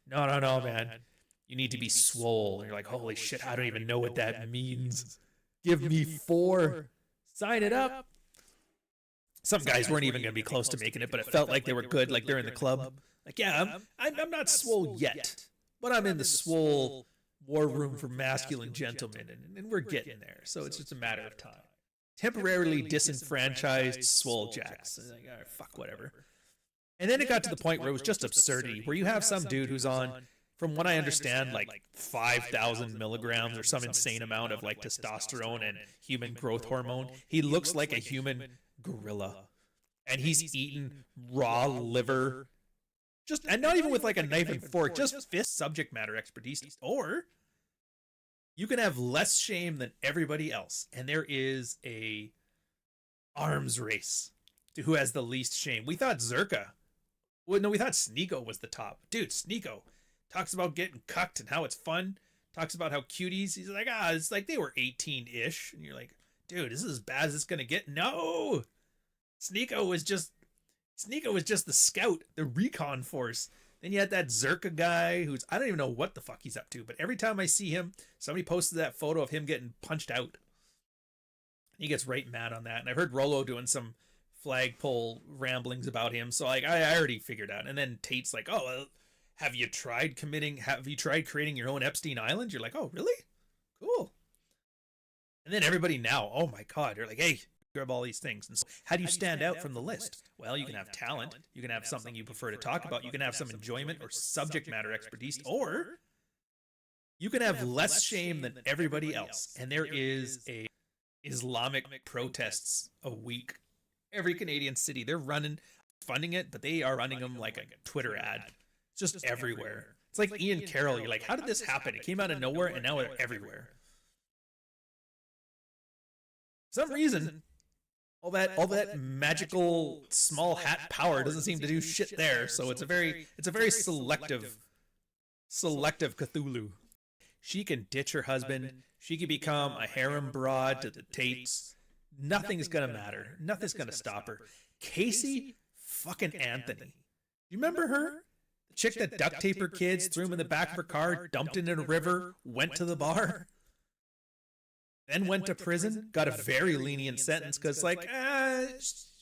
No, no, no, man. You need to be swole. And you're like, holy shit, I don't even know what that means. Give me 4. Sign it up. Some guys weren't even going to be close to making it, but it felt like they were good, like they're in the club. Like, yeah, I'm not swole yet, but I'm in the swole war room for masculine gentlemen, and we're getting there. So it's just a matter of time. Temporarily disenfranchised swole jacks. Like, all right, fuck, whatever. And then it got to the point where it was just absurdity, where you have some dude who's on, from what I understand, like 5,000 milligrams or some insane amount of like testosterone and human growth hormone. He looks like a human gorilla, and he's eating raw liver, just, and not even with like a knife and fork, just fist subject matter expertise. Or you can have less shame than everybody else, and there is a arms race to who has the least shame. We thought Zerka, well, no, we thought Sneeko was the top. Dude, Sneeko talks about getting cucked and how it's fun. Talks about how cuties. He's like, it's like they were 18-ish. And you're like, dude, this is as bad as it's gonna get. No, Sneeko was just the scout, the recon force. Then you had that Zerka guy who's, I don't even know what the fuck he's up to, but every time I see him, somebody posted that photo of him getting punched out. He gets right mad on that. And I've heard Rolo doing some flagpole ramblings about him, so like I already figured out. And then Tate's like, oh, well, have you tried creating your own Epstein Island? You're like, oh, really? Cool. And then everybody now, oh my God, they're like, hey, grab all these things. And so how do you stand out from the list? Well, you can have talent. You can have something you prefer to talk about. You can have some enjoyment or subject matter expertise, or you can have less shame than everybody else. And there is a Islamic protests a week. Every Canadian city, they're funding it, but they are running them like a Twitter ad. It's just everywhere. It's like Ian Carroll. You're like, how did this happen? It came out of nowhere, and now they're everywhere. For some reason, all that magical small hat power doesn't seem to do shit there. So it's a very selective Cthulhu. She can ditch her husband. She can become a harem broad to the Tates. Nothing's gonna matter. Nothing's gonna stop her. Casey fucking Anthony. You remember her? The chick that duct taped her kids, threw them in the back of her car, dumped it in a river, went to the bar, then went to prison, got a very lenient sentence because, like,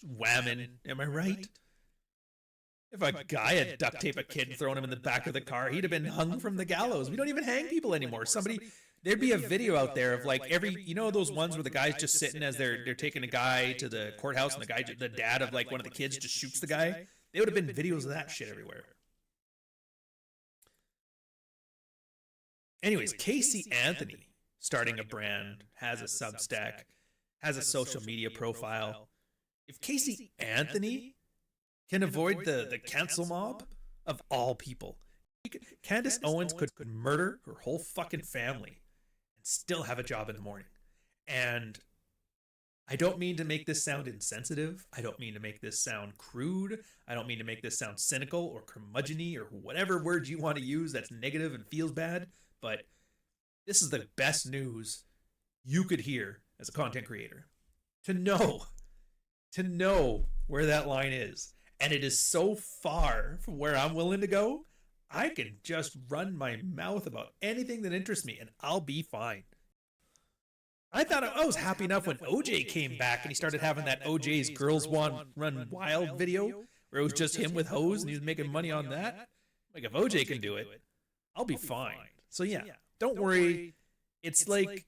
whammon. Am I right? If a guy had duct taped a kid and thrown him in the back of the car, he'd have been hung from the gallows. We don't even hang people anymore. There'd be a video out there of like those ones where the guy's just sitting as they're taking a guy to the courthouse, and the dad of like one of the kids just shoots the guy. They would have been videos of that shit everywhere. Anyways, Casey Anthony starting a brand, has a Substack, has a social media profile. If Casey Anthony can avoid the cancel mob of all people, Candace Owens could murder her whole fucking family and still have a job in the morning. And I don't mean to make this sound insensitive. I don't mean to make this sound crude. I don't mean to make this sound cynical or curmudgeon-y or whatever word you want to use that's negative and feels bad. But this is the best news you could hear as a content creator. To know where that line is. And it is so far from where I'm willing to go, I can just run my mouth about anything that interests me and I'll be fine. I thought I was happy enough when OJ came back and he started having that OJ's Girls Want Run Wild video where it was just him with hoes and he was making money on that. Like, if OJ can do it, I'll be fine. So yeah, don't worry. It's like